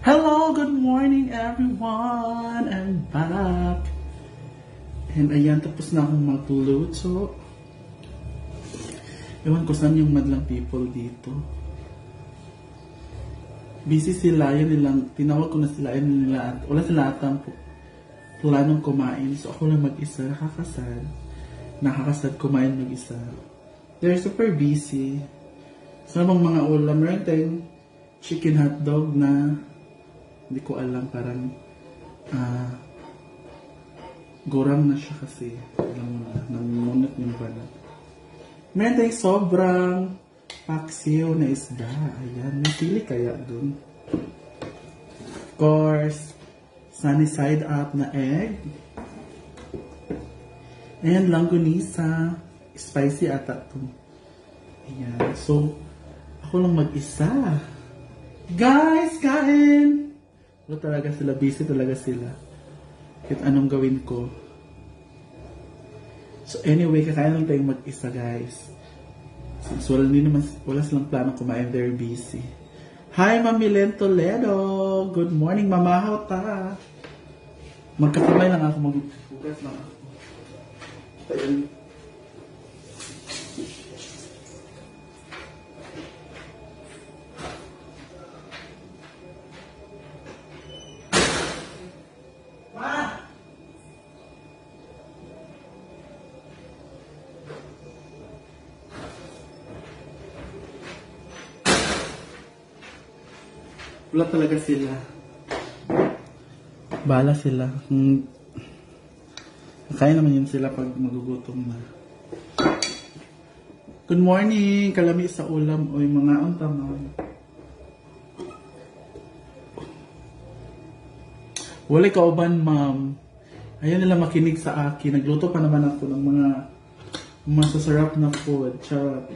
Hello, good morning everyone! I'm back! And ayan, tapos na akong magluto. Ewan ko saan yung madlang people dito. Busy sila, yun nilang, tinawag ko na sila, yun nila, at wala sila atang planong kumain. So ako lang mag-isa, nakakasad kumain mag-isa. They're super busy. So namang mga ulam, meron tayong chicken hotdog na hindi ko alam, parang gurang na siya kasi nangunot yung banat. Meron tayong sobrang paksiw na isda. Ayan, may sili kaya dun. Of course, sunny side up na egg. And langganisa. Spicy ata ito. Ayan, so ako lang mag-isa. Guys, kain! Wala talaga sila, busy talaga sila. Kahit anong gawin ko. So anyway, kakain lang tayong mag-isa, guys. Since wala silang plano kumain, they're busy. Hi, Mami Len Toledo! Good morning, mamahaw ta! Magkakamay lang ako, mag-focus lang ako. Ayun. Wala talaga sila. Bahala sila. Kaya naman yun sila pag magugutom na. Good morning! Kalami sa ulam. Oy, mga untamang. Wala kauban, ma'am. Ayaw nila makinig sa akin. Nagluto pa naman ako ng mga masasarap na food. Charot.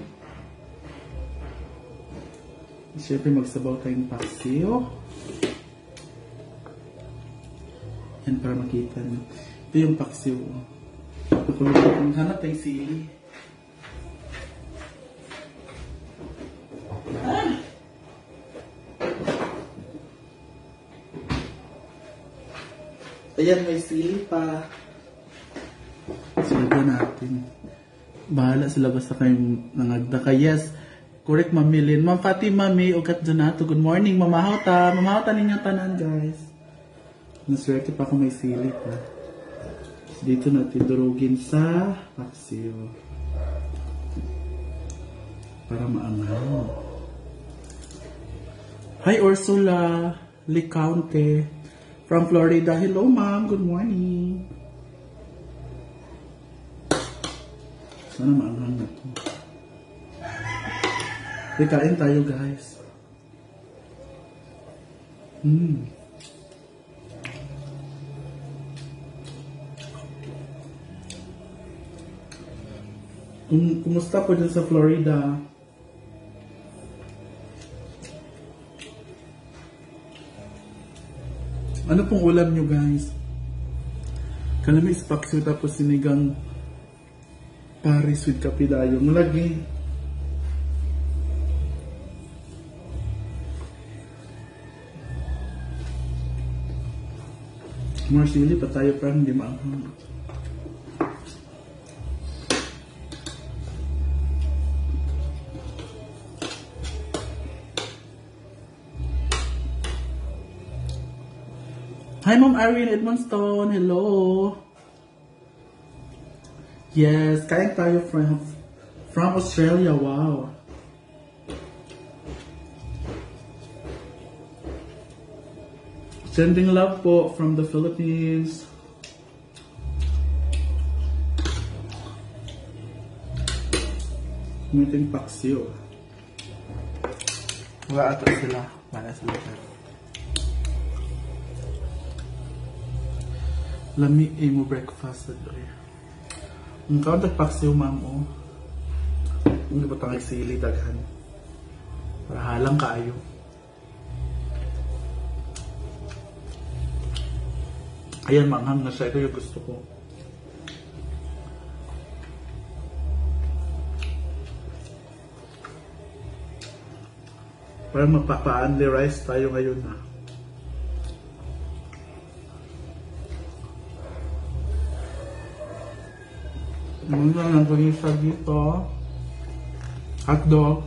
Siyempre magsabaw tayong paksiw. Yan para makita nyo. Ito yung paksiw. Hanap tayong sili. Ayan, may sili pa. Silagyan natin. Bahala sila basta kayong nangagda ka. Yes. Correct, Mami Lynn. Ma'am Fatima, May, Ugat Donato. Good morning, mamahaw ta. Mamahaw ta ninyong tanan, guys. Naswerte pa ako may sili pa. Dito natin durugin sa paksiw. Para maangaw. Hi, Ursula Licaunte from Florida. Hello, ma'am. Good morning. Sana maanghang na ito. Kain tayo, guys. Kumusta po dyan sa Florida? Ano pong ulam nyo, guys? Kalami ispaksyo tapos sinigang Paris with kapidayo. Mulagi. More sili pa tayo para hindi maanghang. Hi, Ma'am Irene Edmondstone. Hello. Yes, kain tayo from Australia. Wow. Sending love po from the Philippines. Meeting paksiw. Wala ata sila. Wala sila. Lami mo breakfast at doy. Ang kauntag paksiw, ma'am, oh. Hindi ba tangay sili daghan? Para halang kaayo. Ayan, maanghang na siya. Ito yung gusto ko. Parang mapapa-only rice tayo ngayon, ha. Muna lang ko isa dito. Hotdog.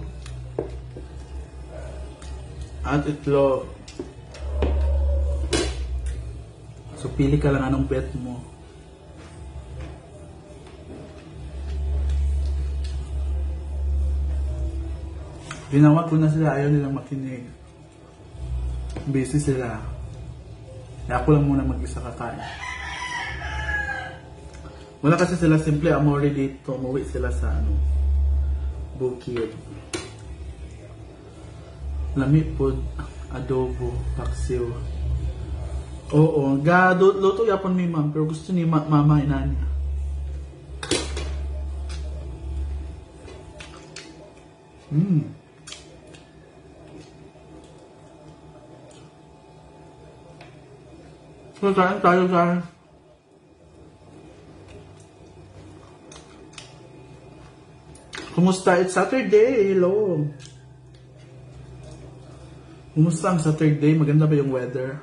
At itlog. So, pili ka lang anong bet mo. Ginawa ko na sila, ayaw nilang makinig. Busy sila. Kaya ako lang muna mag-isa kakain. Wala kasi sila simple amore dito. Umuwi sila sa bukid. Lami po, adobo, paksiw. Oo, luto yapon ni ma'am. Pero gusto ni mama inani. So, saan tayo guys? Kumusta? It's Saturday. Hello. Kumusta ang Saturday? Maganda ba yung weather?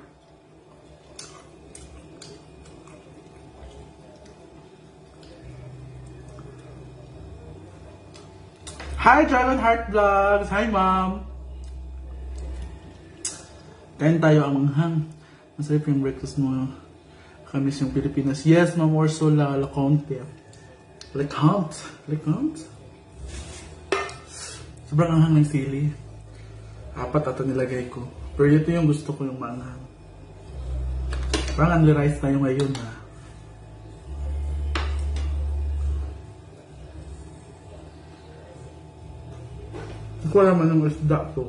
Hi, Dragon Heart Vlogs! Hi, Mom! Kain tayo ang manghang. Masarap yung breakfast mo. Kamis yung Pilipinas. Yes, Ma'am Ursula Laconte. Laconte? Sobrang anghang ng sili. 4 ata nilagay ko. Pero ito yung gusto ko yung manghang. Parang only rice tayo ngayon ha. Hindi ko alam anong isda to.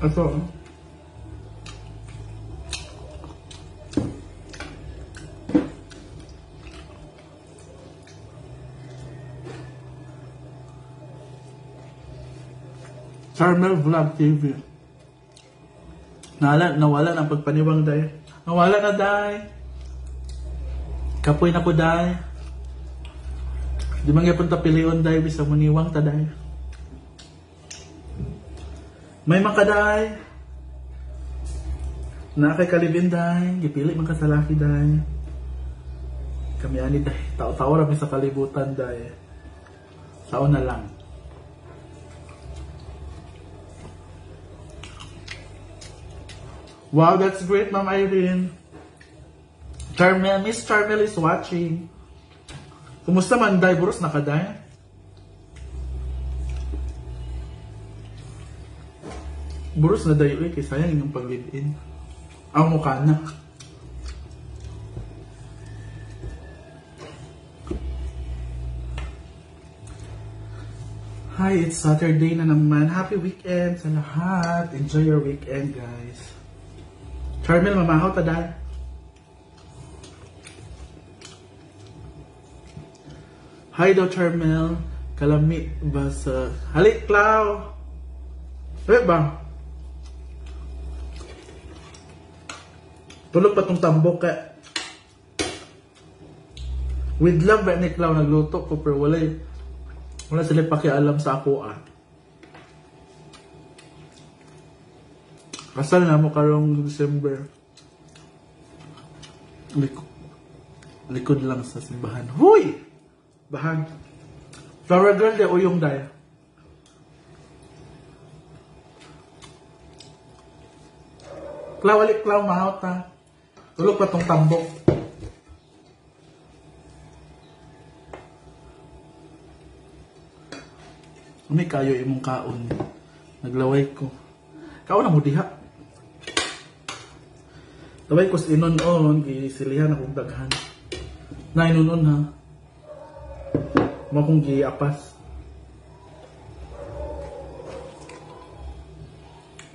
Ito. Charmel Vlog TV. Nawala ng pagpaniwang day. Nawala na day. Kapoy na po day. Di man gyapon ta pilion day bisa muniwang ta day. May makaday. Na kay kalibin day, gipili man ka sa laki day. Kami ani day, tao-tao ra mi sa kalibutan day. Sao na lang. Wow, that's great, Ma'am Irene. Miss Charmel is watching. Kumusta man, day? Buros na ka, day? Buros na, day. Uy, kaya sayang yung pag-live-in. Ang mukha na. Hi, it's Saturday na naman. Happy weekend sa lahat. Enjoy your weekend, guys. Charmel, mamahaw ta dahil. Hi daw, Charmel. Kalami ba sa... Halik, Clau! Halik ba? Tulog pa tong tambok ka. With love ba ni Clau nagluto ko pero wala sila pakialam sa ako Kasal na mo karong December. Likod lang sa simbahan. Huy! Bahag. Flower girl de uyong day. Klaw mahawt ta. Tulog pa tong tambok. Umi kayo imong kaon. Naglaway ko. Kaon na mo diha. Taway ko sa inon-on, gisilihan akong daghan. Na inon-on ha. Makong giapas.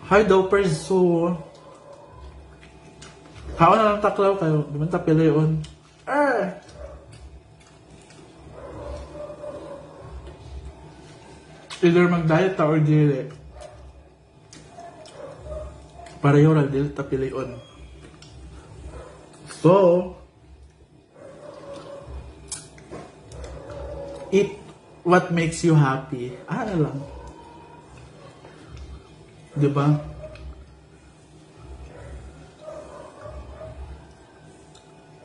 Hi daw, perso. Kaon na lang taklaw kayo. Di man ta piliyon. Either mag-diet ta or dili. Pareho lang dili ta piliyon. So, eat what makes you happy. Ano lang. Diba?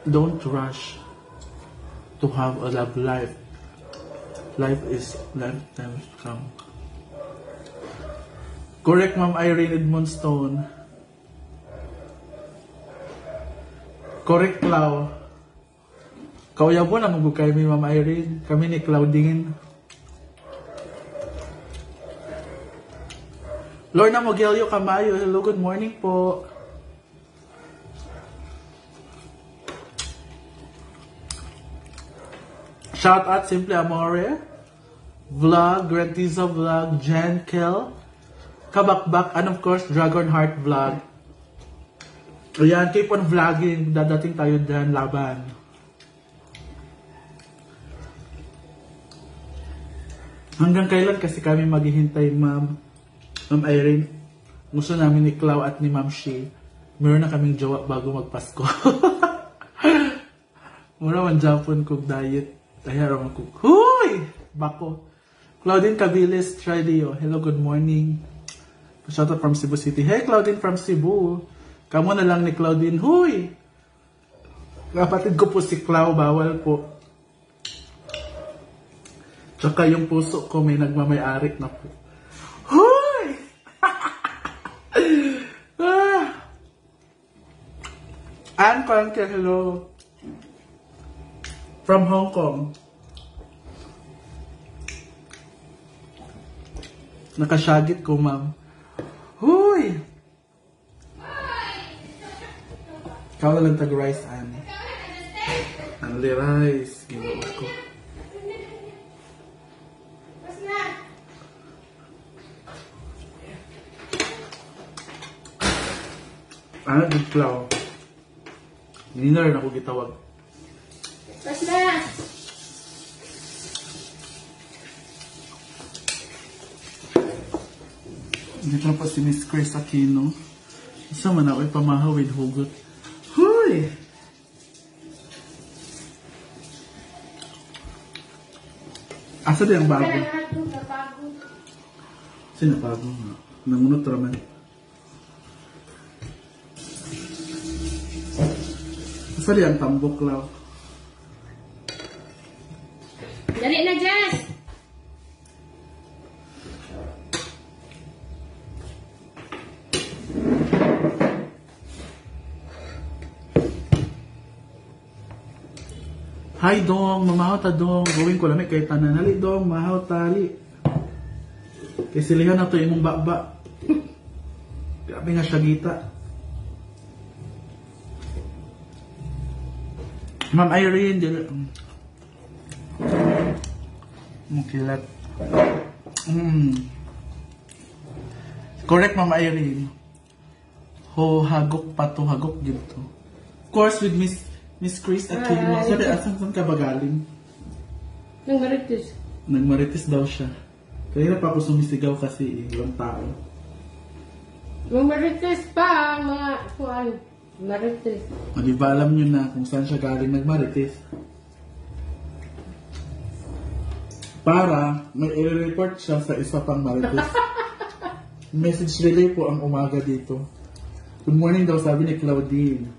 Don't rush. to have a love life. Life is lifetime to come. Correct, Ma'am Irene Edmondstone. Correct, Clau. Kauyabo na magugay mi, Ma'am Irene. Kami ni Claudine. Lorna Mogelio Camayo, hello, good morning po. Shout out Simple Amore, Vlog, Grandtiza Vlog, Jen Kel, Kabakbak, and of course, Dragon Heart Vlog. Ayan, keep on vlogging. Dadating tayo dyan, laban. Hanggang kailan kasi kami maghihintay, Ma'am Irene? Gusto namin ni Clau at ni Ma'am Shi. Meron na kaming jowa bago magpasko. Mura man Japon kong diet. Kaya raman ko, huy! Bako. Claudine Caviles Trilio. Hello, good morning. Shout out from Cebu City. Hey, Claudine from Cebu. Kamu na lang ni Claudine. Huy! Kapatid ko po si Clau. Bawal po. Tsaka yung puso ko may nagmamay-ari na po. Huy! Anne Conker, hello. From Hong Kong. Nakasyagit ko, Ma'am. Huy! Ikaw na lang tag-rice, Anne. Anli rice. Ginawa ko. Ano, good Clau? Hindi na rin ako gitawag. Basta! Dito na pa si Miss Chris Aquino. Isa man ako'y pamahaw with hugot. Huy! Asa din ang bago? Sino bago nga? Nangunot raman. Asa din ang tambok law? Dali na, Jess! Hi Dong, mamahaw ta Dong. Gawin ko lamig kay tanan. Hali Dong, mahaw tali. Kay silihan na to imong baba. Grabe nga siya gita. Ma'am Irene, mukilat. Correct, Ma'am Irene. Ho, hagok pa to, hagok dito. Of course, with Miss Chris Aquino. Sabi, asan ka ba galing? Nagmaritis. Nagmaritis daw siya. Kaya pa ako sumisigaw kasi ibang tao. Nagmaritis pa, mga kuan. Marites. O, di ba alam nyo na kung saan siya galing nagmaritis? Para may i-report siya sa isa pang marites. Message relay po ang umaga dito. Good morning daw, sabi ni Claudine.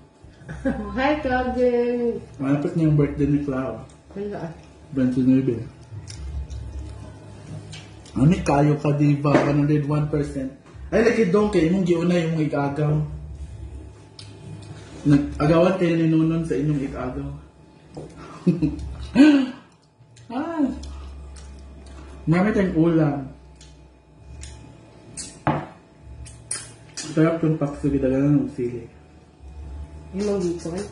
Hi, Claudine. Malapit niya yung birthday ni Clau. Wala. 29. Ano kayo ka, diba? 101%. Ay, lagi doon kay imong giuna yung igagaw. Nag-agawan kayo ni Nunon sa inyong igagaw. Ah. Marami tayong ulam. Sarap yung pakso, gitagalan ng sili. Yung mga dito kayo.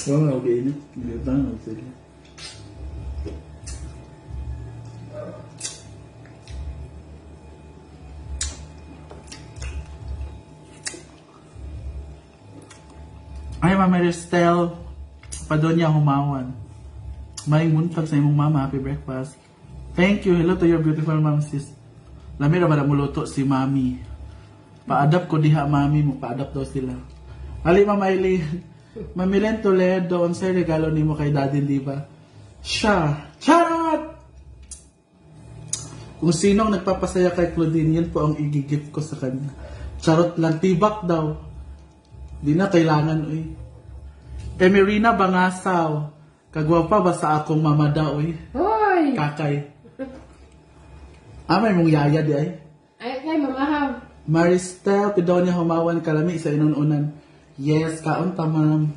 Wala nga, okay, init. Gitagalan ng sili. Ay, Mama Ristel, Padonya Humawan. May muntag sa imong mama, happy breakfast. Thank you, hello to your beautiful mom, sis. Lami ra ba na muluto si mami? Pa-adapt ko diha, mami mo, pa-adapt daw sila. Ali, Mama Eileen, Mamilen Toledo, unsay regalo nimo kay daddy, di ba? Siya, charot! Kung sinong nagpapasaya kay Claudine, yan po ang i-gift ko sa kanya. Charot lang, tibak daw. Di na kailangan, uy. Emerina Bangasaw. Kagwapa ba sa akong mama daw eh? Hoy! Kakay. May mong yaya di ay. Ay, mamahaw. Maristel, pidaw niya humawan kalami sa inununan. Yes, kaon ta ma'am.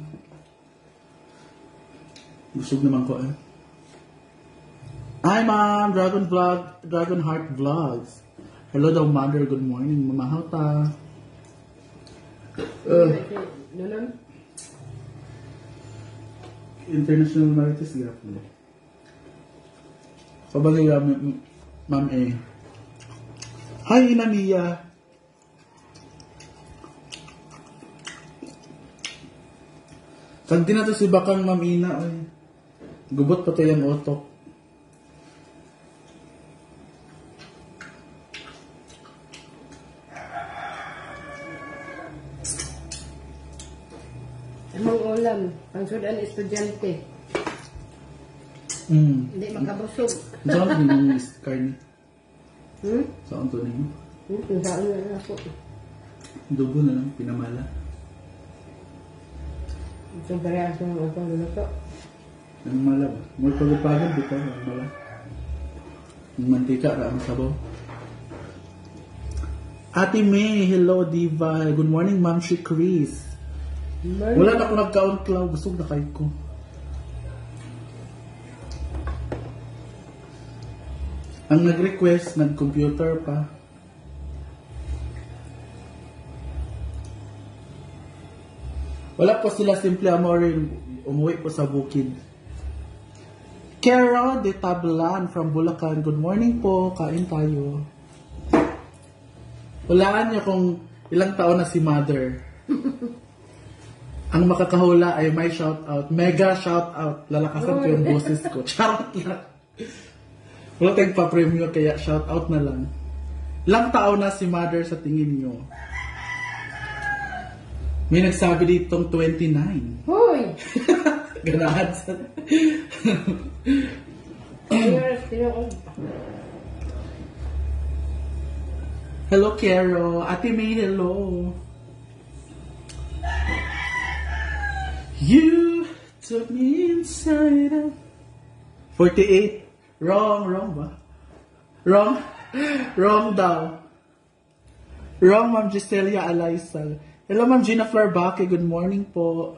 Busog naman ko eh. Hi ma'am, Dragon Heart Vlogs. Hello daw mother, good morning. Mamahaw ta. Nanon? International Marites Gapon. Kabagay ma'am eh. Hi Ina Mia. Kag di na to si Bakang Ma'am Ina oy. Gubot pa to yung otok. Among ulam, pangsudan estudyante. Hindi makabusog. Saan ko ninyo karni? Saan to ninyo? Saan na ako. Dugo na lang, pinamala. Isang parehas ng akong luto. Ang mala ba? More pagpagod dito, ang mala. Ang mantika, ang sabaw. Ate May, hello Diva. Good morning, Ma'am si Chris. Wala na ako nagka-on-cloud. Busog na kayo ko. Ang nag-request, nag-computer pa. Wala po sila, simple amore, umuwi po sa bukid. Carol de Tablan from Bulacan. Good morning po, kain tayo. Walaan niyo kung ilang taon na si Mother. Ang makakahula ay may shoutout. Mega shoutout. Lalakasan ko yung boses ko. Charot lang. Wala tayong pa-premium kaya shoutout na lang. Ilang taon na si Mother sa tingin niyo? May nagsabi ditong 29. Hoy! Ganahan sa... Hello, Kero. Ate May, hello. You took me inside of 48. Wrong ba? Wrong daw. Wrong, Ma'am Giselia Alaisal. Hello, Ma'am Gina Flor Baque. Good morning po.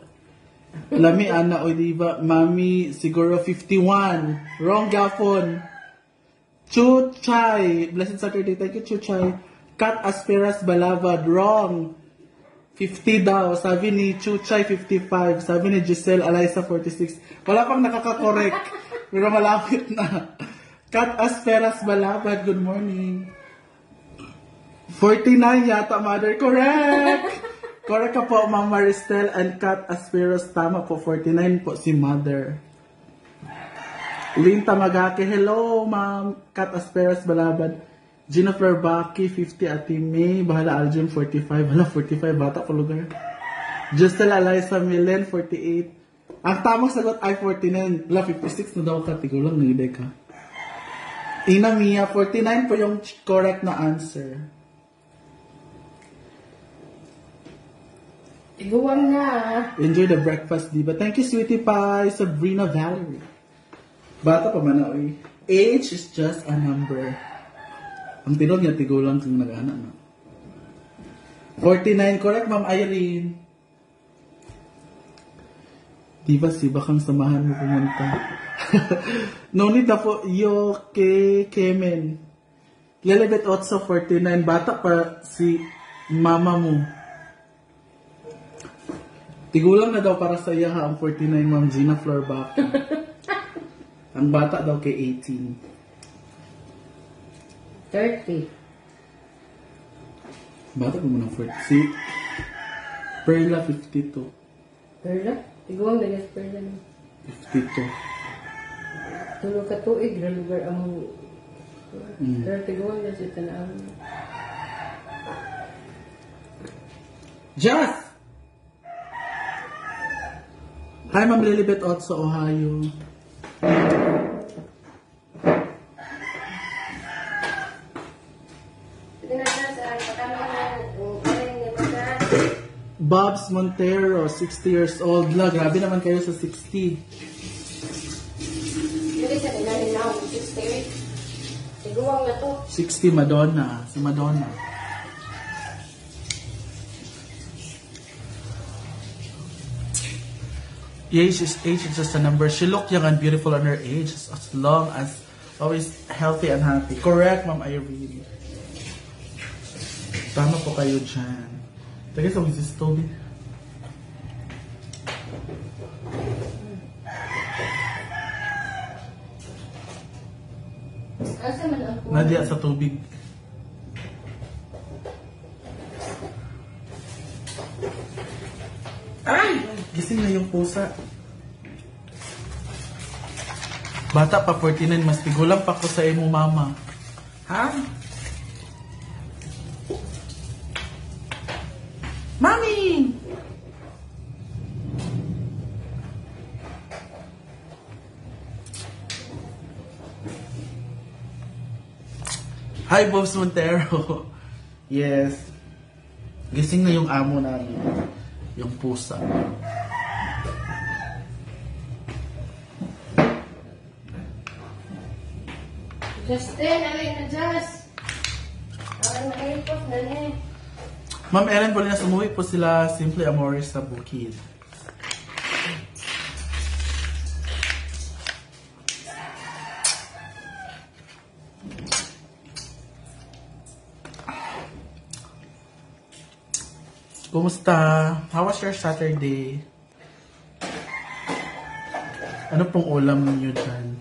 Lami, Ana, o diba? Mami, siguro 51. Wrong, Gafon. Chuchay. Blessed Saturday. Thank you, Chuchay. Kat Asperas Balavad. Wrong. 50 daw. Sabi ni Chuchay, 55. Sabi ni Giselle Alaisa, 46. Wala pang nakaka-correct. Pero malapit na. Kat Asperas Balavad. Good morning. 49 yata, Mother. Correct! Correct ka po, Ma'am Maristel and Kat Asperos. Tama po, 49 po si Mother. Lynn Tamagake. Hello, Ma'am Kat Asperos Balabad. Gina Flor Baki, 50. Ate May. Bahala Aljun, 45. Hala, 45. Bata po lugar. Justel Eliza Milen, 48. Ang tamang sagot ay 49. Hala, 56 na daw ka. Tigulang, nagday ka. Ina Mia, 49 po yung correct na answer. Iguan nga. Enjoy the breakfast, diba? Thank you, Sweetie Pie. Sabrina Valerie. Bata pa man na, age is just a number. Ang tinod niya, tigulang kung nag-ana, no? 49, correct, Ma'am Irene. Diba, si bakang samahan mo pumunta. No need na po, Kemen. Lilibet Otso, 49. Bata pa si mama mo. Tigulang na daw para sa iya ha, ang 49, Ma'am Gina Flor Baki. Ang bata daw kay 18. 30. Bata ko mo ng 40. Si Perla, 52. Perla? Iguan na yes, Perla. 52. Tulog ka tuig, na lugar ang... Pero tiguan na siya tanaan. Just! Hi, Ma'am Lilibet Otso, Ohio. Bobs Montero, 60 years old. La, grabe naman kayo sa 60. Tiguang na to. 60 Madonna. Si Madonna. Age is just a number. She looked young and beautiful on her age as long as always healthy and happy. Correct, Ma'am Irene. Tama po kayo dyan. Tagay sa Mrs. Toby. Asa man ang kuha? Nadia sa tubig. Ay! Gising na yung pusa. Bata pa 49, mas tigulang pa ko sa imo mama. Ha? Mami! Hi, Bobs Montero. Yes. Gising na yung amo namin. Yung pusa. Justin, alay na Just. Ang nakaipos na eh. Ma'am Ellen, buli na sumuwi po sila Simply Amores sa Bukid. Kumusta? How was your Saturday? Ano pong ulam niyo dyan?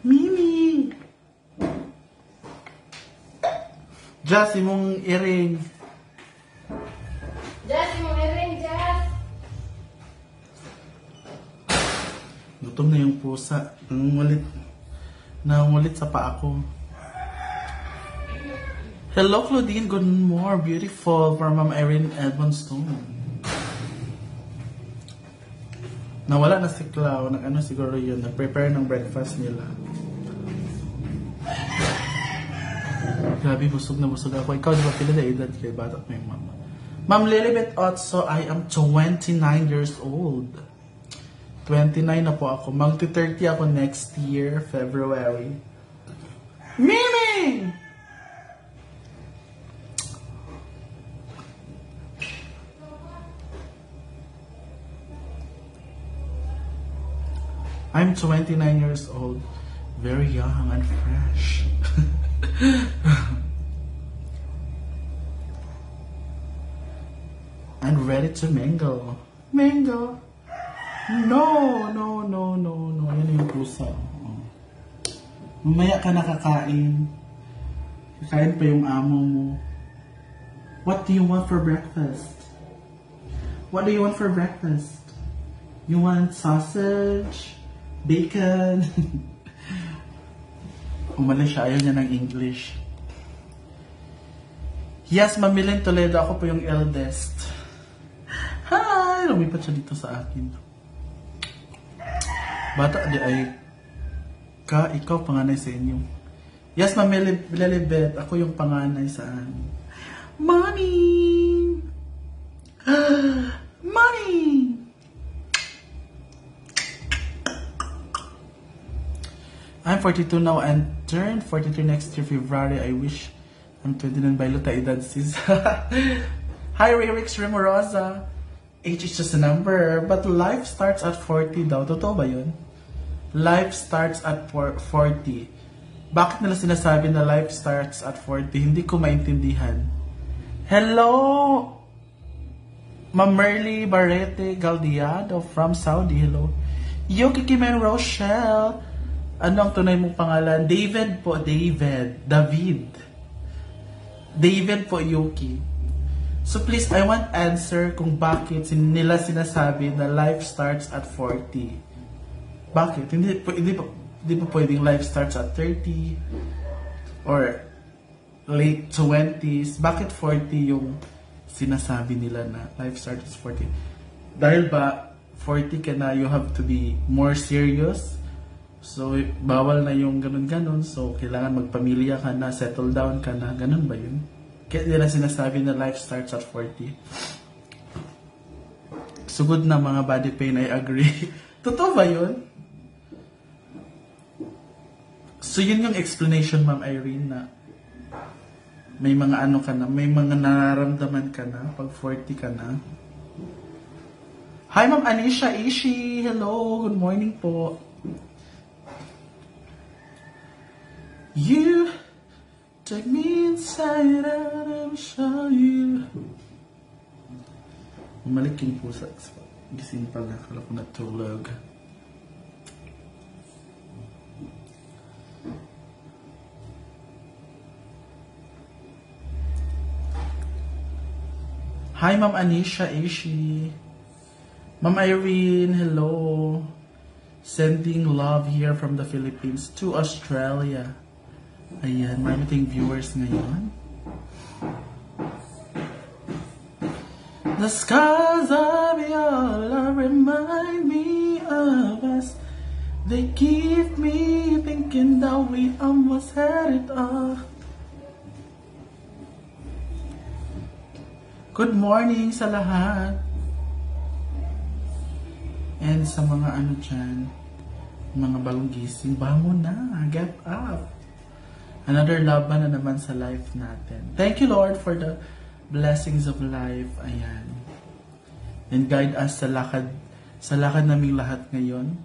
Mimi! Jazz, mong earring. Just, yung ring, Just. Gutom na yung pusa. Nangungulit sa paa ko. Hello, Claudine. Good morning. Beautiful. From Ma'am Erin Edmonstone. Nawala na si Clau. Nag-ano siguro yun. Nag-prepare ng breakfast nila. Grabe, busog na busog ako. Ikaw, di ba pila na edad kay bata mo yung mama? Ma'am Lilibet Otso, I am 29 years old. 29 na po ako. Magti-30 ako next year, February. Mimi! I'm 29 years old. Very young and fresh. And ready to mingle. Mingle. No. Yan yung pusa. Oh. Mamaya ka nakakain. Kakain pa yung amo mo. What do you want for breakfast? What do you want for breakfast? You want sausage? Bacon? Umalis siya. Ayaw niya ng English. Yes, Mamilin Toledo. Ako po yung eldest. Hi! Lumipat siya dito sa akin. Bata, di ay ikaw panganay sa inyo. Yes, Mamilibet. Ako yung panganay sa amin. Mommy! Mommy! I'm 42 now and turn 43 next year, February. I wish I'm 29 by Luta edad, sis. Hi, Rerix Remorosa. Age is just a number, but life starts at 40 daw. Totoo ba yun? Life starts at 40. Bakit nila sinasabi na life starts at 40? Hindi ko maintindihan. Hello! Ma'am Merly Barrete Galdiado from Saudi. Hello. Yuki Kimen Rochelle. Ano ang tunay mong pangalan? David po, David. David po, Yuki. So please, I want answer kung bakit nila sinasabi na life starts at 40. Bakit? Hindi pa pwedeng life starts at 30 or late 20s. Bakit 40 yung sinasabi nila na life starts at 40? Dahil ba 40 ka na, you have to be more serious. So, bawal na yung ganun-ganun. So, kailangan magpamilya ka na, settle down ka na. Ganun ba yun? Kaya nila sinasabi na life starts at 40. Sugod na mga body pain, I agree. Totoo ba yun? So yun yung explanation, Ma'am Irene, na may mga ano ka na, may mga nararamdaman ka na pag 40 ka na. Hi, Ma'am Anisha Ishi. Hello, good morning po. You take me inside out and show you. Bumalik yung pusa. Gising pala, kala ko natulog. Hi, Ma'am Anisha Ishi. Ma'am Irene, hello. Sending love here from the Philippines to Australia. Ayan, marami tayong viewers ngayon. The skies of Viola remind me of us. They keep me thinking that we almost had it all. Good morning sa lahat. And sa mga ano dyan, mga bagong gising, bangon na, get up. Another laban na naman sa life natin. Thank you, Lord, for the blessings of life. Ayan. And guide us sa lakad naming lahat ngayon.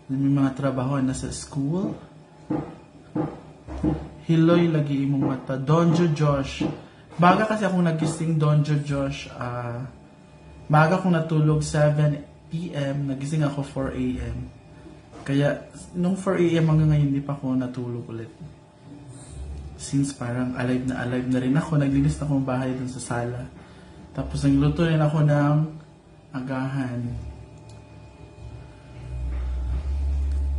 May mga trabaho na sa school. Hiloy lagi imong mata. Donjo Josh. Baga kasi akong nagising, Donjo Josh. Baga akong natulog 7 p.m. Nagising ako 4 a.m. Kaya, nung 4 a.m. hanggang ngayon, hindi pa ako natulog ulit. Since parang alive na rin ako, naglinis na akong bahay dun sa sala. Tapos nagluto rin ako ng agahan.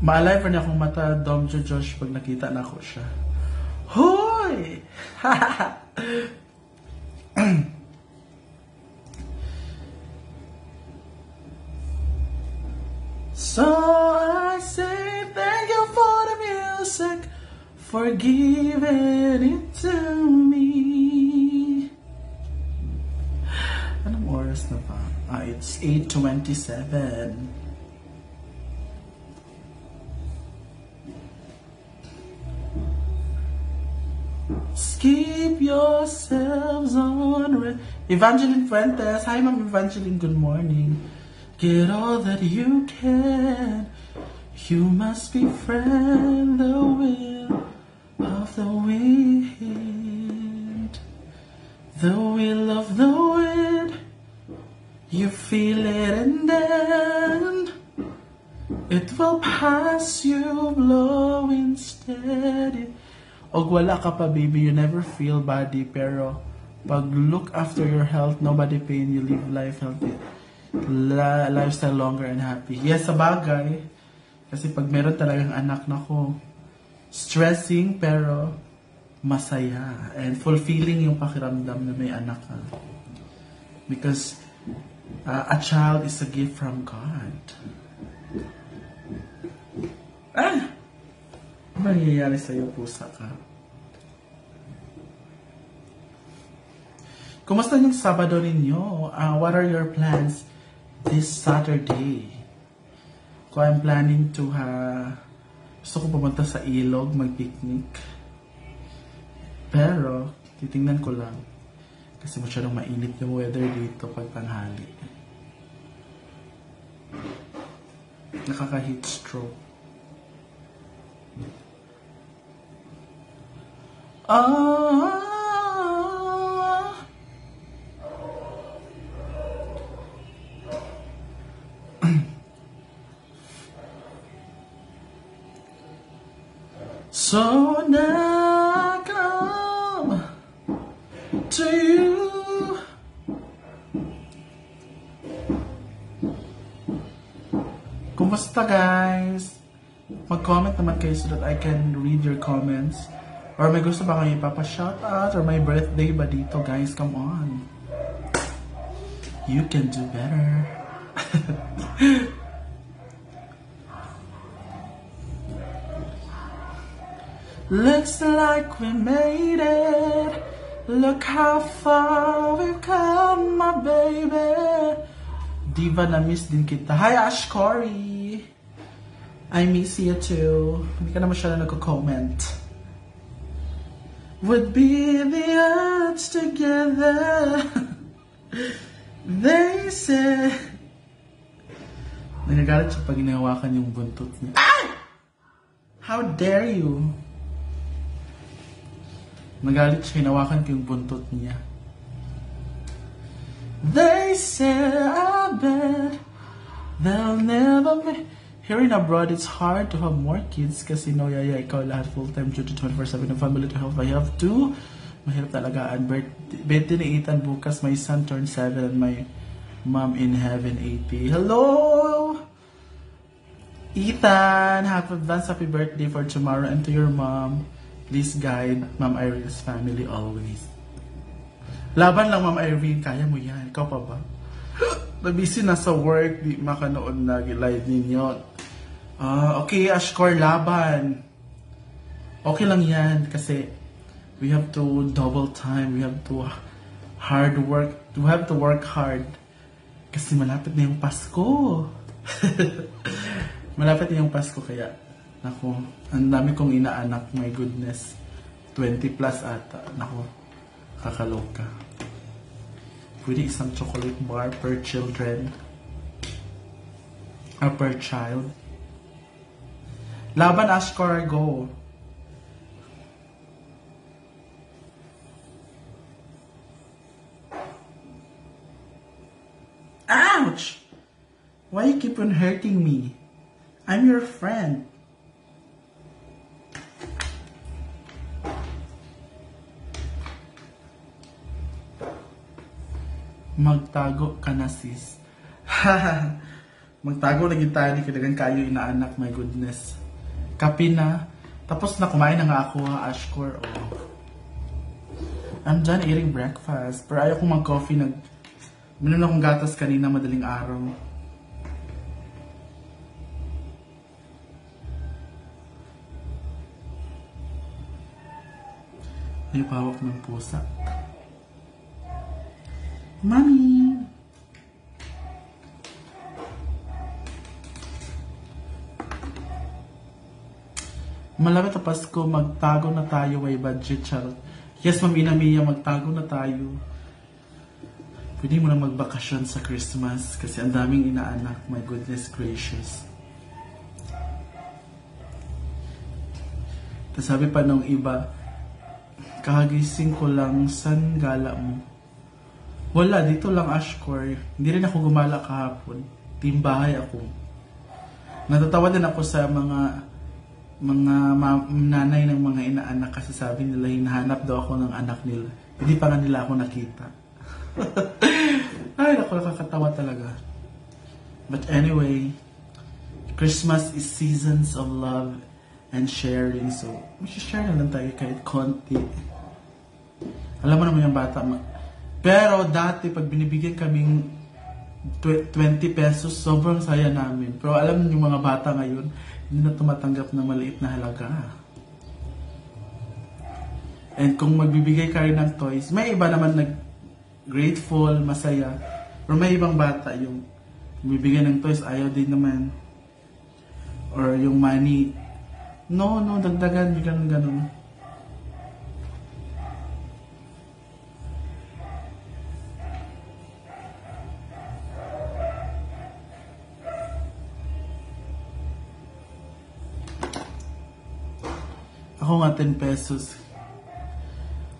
Ma-alive rin akong mata, Donjo Josh, pag nakita na ako siya. Hoy! So I say thank you for the music, for giving it to me. Anong oras na ba? It's 8:27. Keep yourselves on Evangeline Fuentes. Hi, Ma'am Evangeline. Good morning. Get all that you can. You must befriend the will of the wind. The will of the wind. You feel it and then it will pass you blowing steady. Og wala ka pa, baby, you never feel body, pero pag look after your health, nobody pain, you live life healthy, lifestyle longer and happy. Yes, sa bagay, kasi pag meron talagang anak na ko, stressing pero masaya and fulfilling yung pakiramdam na may anak ka. Because a child is a gift from God. Ano nangyayari sa'yo, pusa ka? Kumusta yung Sabado ninyo? What are your plans this Saturday? Kung I'm planning to gusto ko pumunta sa ilog, mag-picnic. Pero, titingnan ko lang. Kasi masyadong mainit yung weather dito pag tanghali. Nakaka-heat stroke. So now I come to you. Kumusta guys? Mag-comment naman kayo so that I can read your comments. Or may gusto ba kayo ipapa-shoutout? Or may birthday ba dito guys? Come on. You can do better. Looks like we made it. Look how far we've come, my baby. Diva, na miss din kita. Hi, Ash Corey. I miss you too. Hindi ka na masyado nagko-comment. Would be the odds together. They said. Nagagalit siya pag hinahawakan yung buntot niya. Ah! How dare you? Nagalit siya, hinawakan ko yung buntot niya. They said, I bet they'll never be. Here in abroad, it's hard to have more kids kasi no, yaya, ikaw lahat full-time due to 24/7 ng family to help. I have two. Mahirap talaga. And birthday ni Ethan bukas. My son turned 7 and my mom in heaven 80. Hello! Ethan, happy birthday for tomorrow, and to your mom. Please guide Ma'am Irene's family always. Laban lang, Ma'am Irene. Kaya mo yan. Ikaw pa ba? Nabisi na sa work. Di makanood na live ninyo. Okay, Ashkor, laban. Okay lang yan. Kasi we have to double time. We have to hard work. We have to work hard. Kasi malapit na yung Pasko. Malapit na yung Pasko. Kaya, naku, ang dami kong inaanak. My goodness. 20 plus ata. Naku, kakaloka. Pwede isang chocolate bar per children. Per child. Laban, Ashkar, go. Ouch! Why you keep on hurting me? I'm your friend. Magtago ka na, sis. Magtago lagi tayo ni kailangan kayo inaanak, my goodness. Kapi na. Tapos na kumain na nga ako, ha, Ashkor. Oh. I'm done eating breakfast. Pero ayaw kong mag-coffee. Minom akong gatas kanina madaling araw. Ay, pawak ng pusa. Mommy! Malapit na Pasko, magtago na tayo, way budget, charot. Yes, Ma'am Ina Mia, magtago na tayo. Pwede mo na magbakasyon sa Christmas kasi ang daming inaanak, my goodness gracious. Tapos sabi pa nung iba, kakagising ko lang, san gala mo? Wala, dito lang, Ashkor. Hindi rin ako gumala kahapon. Team bahay ako. Natatawa din ako sa mga nanay ng mga inaanak kasi sabi nila hinahanap daw ako ng anak nila. Hindi pa nga nila ako nakita. Ay, ako nakakatawa talaga. But anyway, Christmas is seasons of love and sharing. So, share na lang tayo kahit konti. Alam mo naman yung bata. Pero dati, pag binibigyan kaming 20 pesos, sobrang saya namin. Pero alam niyo yung mga bata ngayon, hindi na tumatanggap ng maliit na halaga. And kung magbibigay ka rin ng toys, may iba naman grateful, masaya. Pero may ibang bata yung bibigyan ng toys, ayaw din naman. Or yung money, no, dagdagan, ganun. Ako nga 10 pesos.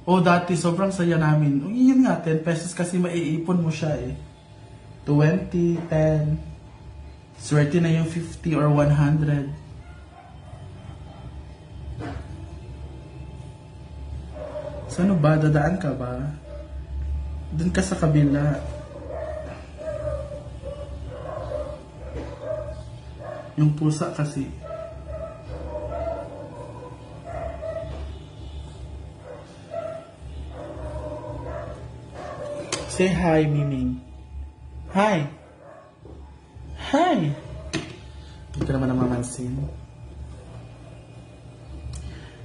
Dati sobrang saya namin. Yun nga, 10 pesos kasi maiipon mo siya eh. 20, 10. Swerte na yung 50 or 100. Saan ba? Dadaan ka ba? Doon ka sa kabila. Yung pusa kasi. Say hi, Miming. Hi. Hi. Hindi ka naman namamansin.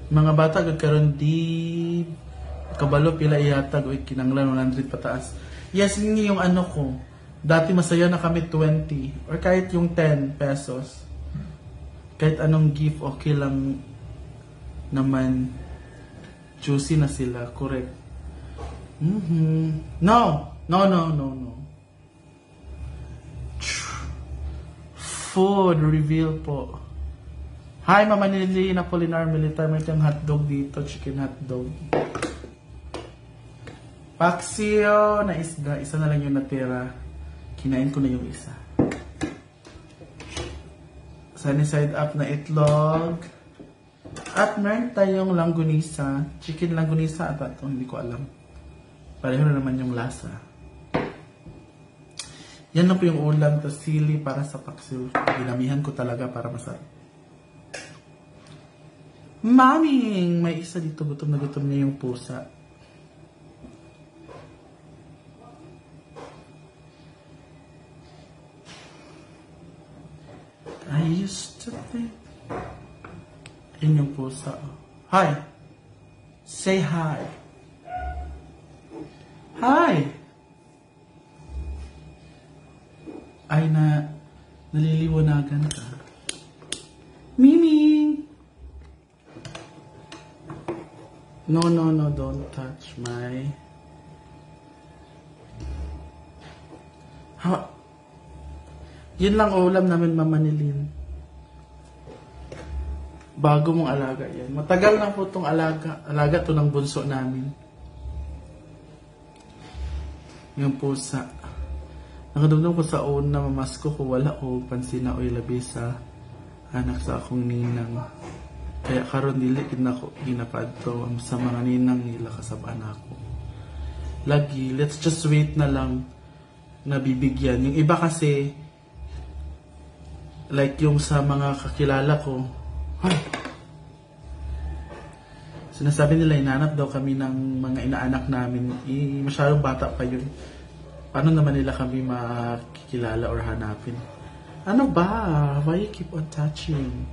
Mga bata, agad di kabalo pila ihatag o kinanglan 100 pataas. Yes, yun yung ano ko. Dati masaya na kami 20 or kahit yung 10 pesos. Kahit anong gift, okay lang naman. Juicy na sila, correct. No! No. Food reveal po. Hi, Mama Nili, Apolinar Militar. May tayong hotdog dito, chicken hotdog. Paksiyo na isda. Isa na lang yung natira. Kinain ko na yung isa. Sunny side up na itlog. At meron tayong langgunisa. Chicken langgunisa at ito, hindi ko alam. Pareho na naman yung lasa. Yan lang po yung ulam. Tapos sili para sa paksiw. Ginamihan ko talaga para masarap. Maming! May isa dito. Gutom na gutom niya yung pusa. I used to think. Yun yung pusa. Hi! Say hi! Hi! Ay naliliwanagan ka. Mimi! No, don't touch my... Ha? Yun lang ulam namin, Mama Nilin. Bago mong alaga yan. Matagal na po itong alaga. Alaga to ng bunso namin. Yung pusa. Nakadumdum ko sa una, mamasko ko, wala o pansin na o'y labi sa anak sa akong ninang. Kaya karon dili ko ginapad to sa mga ninang nila kasabaan ako. Lagi, let's just wait na lang na bibigyan. Yung iba kasi, like yung sa mga kakilala ko, ay, sinasabi nila inanap daw kami ng mga inaanak namin. Masyadong bata pa yun. Paano naman nila kami makikilala or hanapin? Ano ba? Why you keep on touching?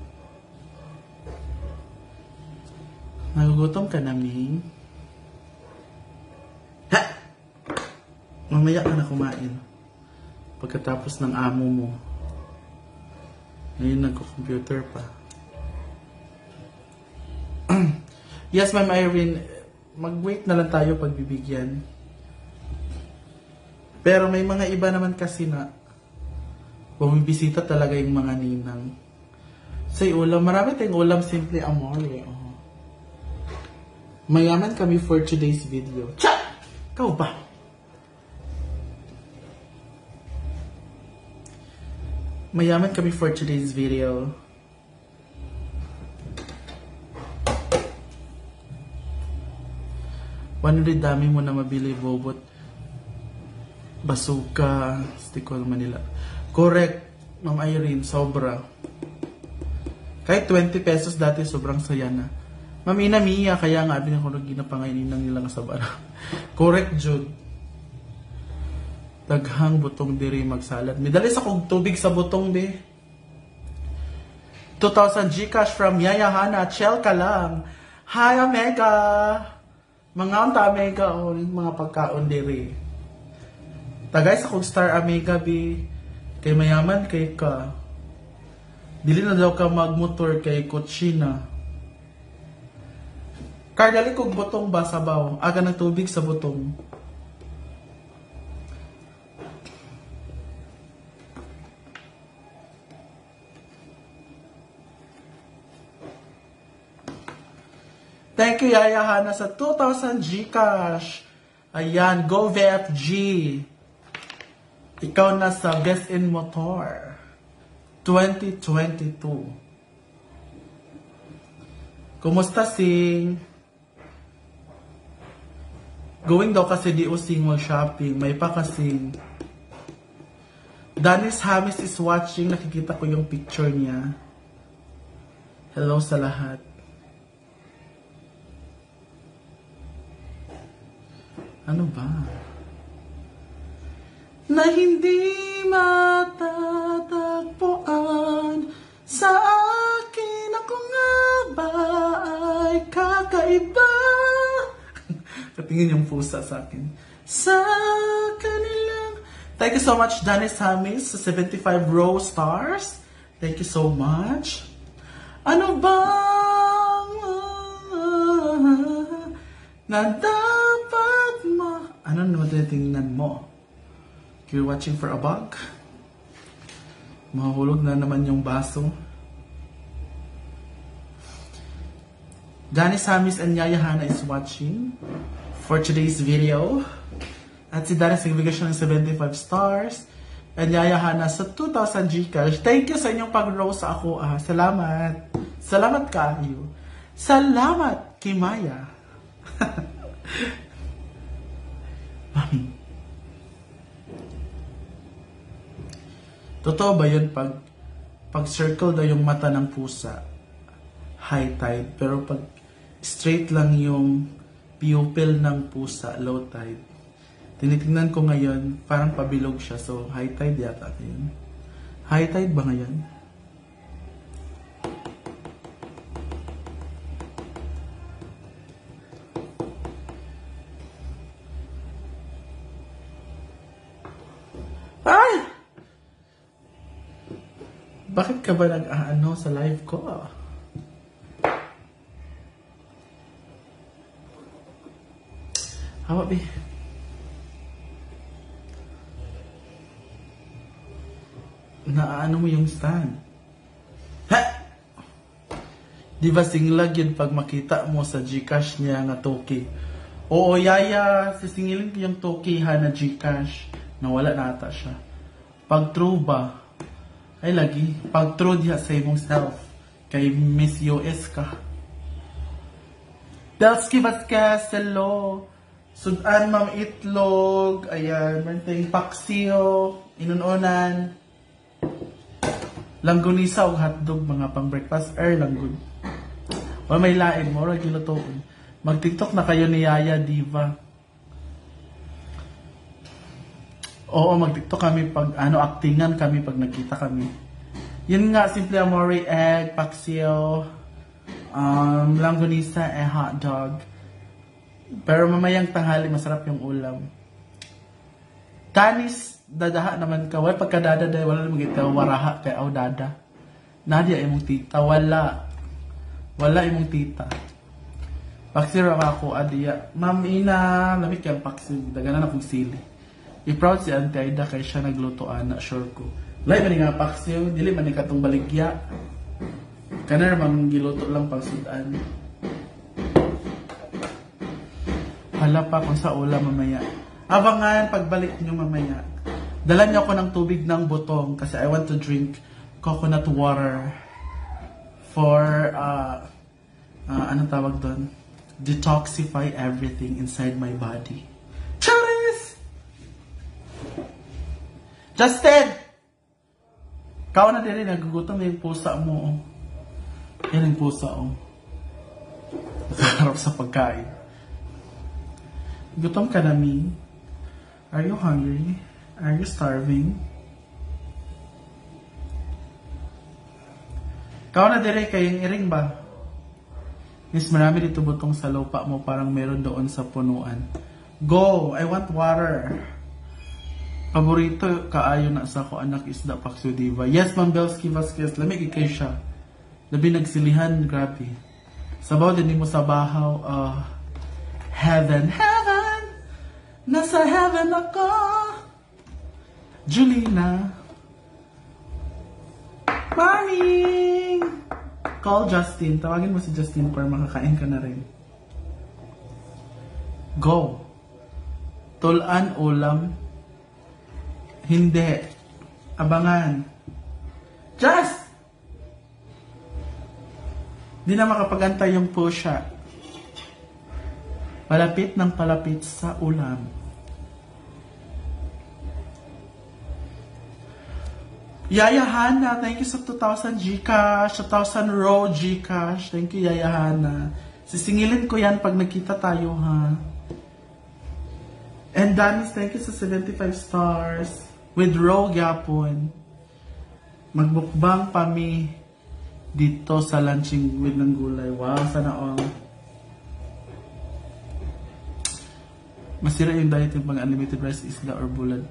Nagugutom ka na, Ming? Ha! Mamaya ka na kumain. Pagkatapos ng amo mo. Ngayon nagko-computer pa. Yes, Ma'am Irene. Mag-wait na lang tayo pagbibigyan. Pero may mga iba naman kasi na bumibisita talaga yung mga ninang. Say ulam. Marami tayong ulam, simple amore. Oh. Mayaman kami for today's video. Cha! Ikaw ba? Mayaman kami for today's video. Wanuri dami mo na mabili, bobot. Basuka. Stikol Manila. Correct, Ma'am Irene. Sobra. Kahit 20 pesos dati, sobrang saya na. Ma'am Ina Mia, kaya nga abin ako ginapangainin ng nilang sabara. Correct, Jude. Daghang butong diri magsalad. Midali sa kong tubig sa butong, be. 2,000 Gcash from Yaya Hana. Chill ka lang. Hi, Omega. Mga unta, Omega. O, mga pagkaon diri. Tagay sa kong Star Omega, be. Kay mayaman kay ka. Dili na daw ka magmotor kay Kutsina. Kardali kong butong ba sabaw? Aga ng tubig sa butong. Thank you, Yaya Hana, sa 2,000 Gcash. Ayan, go VFG. Ikaw na sa Best in Motor 2022. Kumusta, Sing? Going daw kasi di using mall shopping. May pa kasing Danis Hamis is watching. Nakikita ko yung picture niya. Hello sa lahat. Ano ba? Na hindi matatagpuan sa akin, ako nga ba ay kakaiba? Katingin yung pusa sa akin. Sa kanilang... Thank you so much, Danis Hamis, sa 75 row stars. Thank you so much. Ano bang na dapat ano naman tinitingnan mo? You're watching for a bug? Mahulog na naman yung baso. Danny Samis and Yaya Hana is watching for today's video. At si Danny sa nagbigay ng 75 stars. And Yaya Hana sa 2,000 Gcash. Thank you sa inyong pag-rose sa ako. Salamat. Salamat kayo. Salamat kay Maya. Mami. Totoo ba yun pag circle daw yung mata ng pusa, high tide, pero pag straight lang yung pupil ng pusa, low tide. Tinitingnan ko ngayon, parang pabilog siya, so high tide yata yun. High tide ba ngayon? Ay! Bakit ka ba nag-aano sa live ko? Hawa, be. Naaano mo yung stand? Ha! Di ba singlag yun pag makita mo sa Gcash niya nga toki? Oo, Yaya, sisingilin ko yung toki ha na Gcash. Nawala na ata siya. Pag true ba? Ay lagi, pag true diha sa imong self, kay Miss US ka. Delsky Vasquez, hello. Sudan, Ma'am Itlog, ayan, Merteng Paksio, Inunonan, Langgunisa o hotdog, mga pang breakfast, langgun. O may lain mo, gilutoon. Mag-TikTok na kayo ni Yaya Diva. Oo, mag-TikTok kami pag, actingan kami pag nakita kami. Yun nga, Simple Amore, egg, paksiyo, langgunisa, hotdog. Pero mamayang tanghali, masarap yung ulam. Tanis, dadaha naman ka. Wala pagkadada dahil wala naman kita, waraha kay aw dada. Nadia, imong tita. Wala. Wala imong tita. Paksiyo ako, adiya. Ma'am Ina, lamit yung paksiyo. Daganan akong sili. I-proud si Auntie Aida kay siya nagluto ana, sure ko. Lai man nga paksiw, dili man katong baligya. Kana naman giluto lang pang sudan. Hala pa kung sa ulam mamaya. Abangan pagbalik niyo mamaya. Dalan niyo ako ng tubig ng butong kasi I want to drink coconut water for anong tawag doon? Detoxify everything inside my body. Charis! Justin! Kao na din nagugutom na yung pusa mo. Yan yung pusa, nakaharap sa pagkain. Gutom ka na, Mi? Are you hungry? Are you starving? Kao na din kayong iring ba? Miss, marami dito butong sa lupa mo, parang meron doon sa punuan. Go! I want water. Paborito kaayo na sa ko anak isda Paksyo Diva. Yes, Ma'am Belsky Vasquez. Lamig ikay siya. Labi nagsilihan, grabe. Sabaw din mo sa bahaw. Heaven, heaven. Nasa heaven ako. Julina. Morning! Call Justin. Tawagin mo si Justin para makakain ka na rin. Go. Tulan ulam. Hindi. Abangan. Just! Di na makapagantay yung pusha. Palapit ng palapit sa ulam. Yaya Hana, thank you sa 2,000 Gcash, 2,000 raw Gcash. Thank you, Yaya Hana. Sisingilin ko yan pag nagkita tayo, ha? And Danis, thank you sa 75 stars. With raw gyapon. Magbukbang pami dito sa lunching with ng gulay. Wow, sana all. Masira yung diet yung pang unlimited rice, isda or bulad.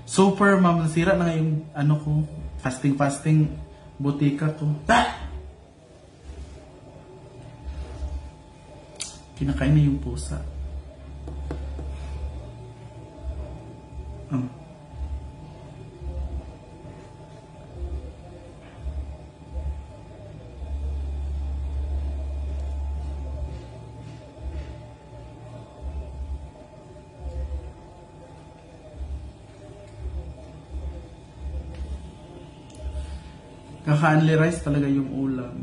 Super, ma'am. Nasira na yung ano ko. Fasting butika ko. Ah! Kinakain na yung pusa. Kaka-only rice talaga yung ulam.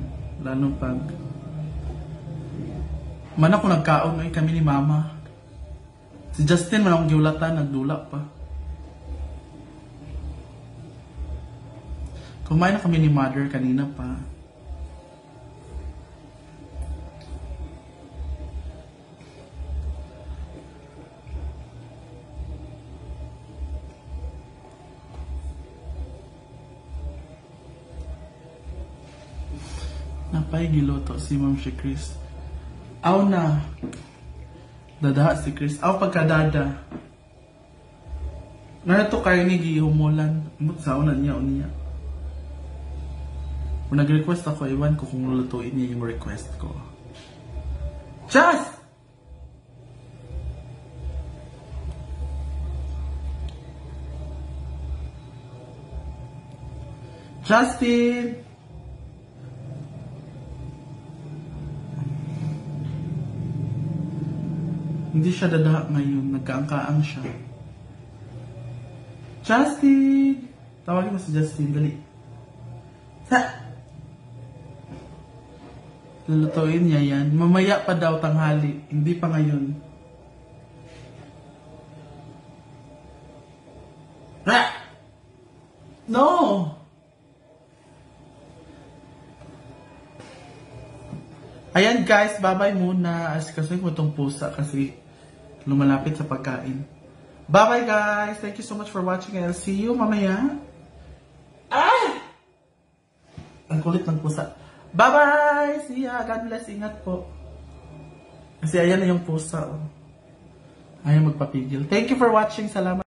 Lalo pag man ako nagkaon ay kami ni mama. Si Justin man akong giulatan, nagdula pa. Kumain na kami ni mother kanina pa. Napay giloto si Ma'am si Chris. Aw na. Dada si Chris. Aw pagkadada. Nga to kayo ni gihumulan. Imot sa unan niya o niya. Kung nag-request ako, iwan ko kung lulutuin niya yung request ko. Just! Justin! Hindi siya dadaha ngayon. Nagkaangkaang siya. Justin! Tawagin mo si Justin. Dali. Lulutuin niya yan. Mamaya pa daw tanghali. Hindi pa ngayon. No! Ayan guys, bye-bye muna. Kasi ko itong pusa kasi lumalapit sa pagkain. Bye-bye guys! Thank you so much for watching. I'll see you mamaya. Ang kulit ng pusa. Bye-bye! See ya! God bless. Ingat po. Kasi ayan na yung pusa. Ayaw magpapigil. Thank you for watching. Salamat.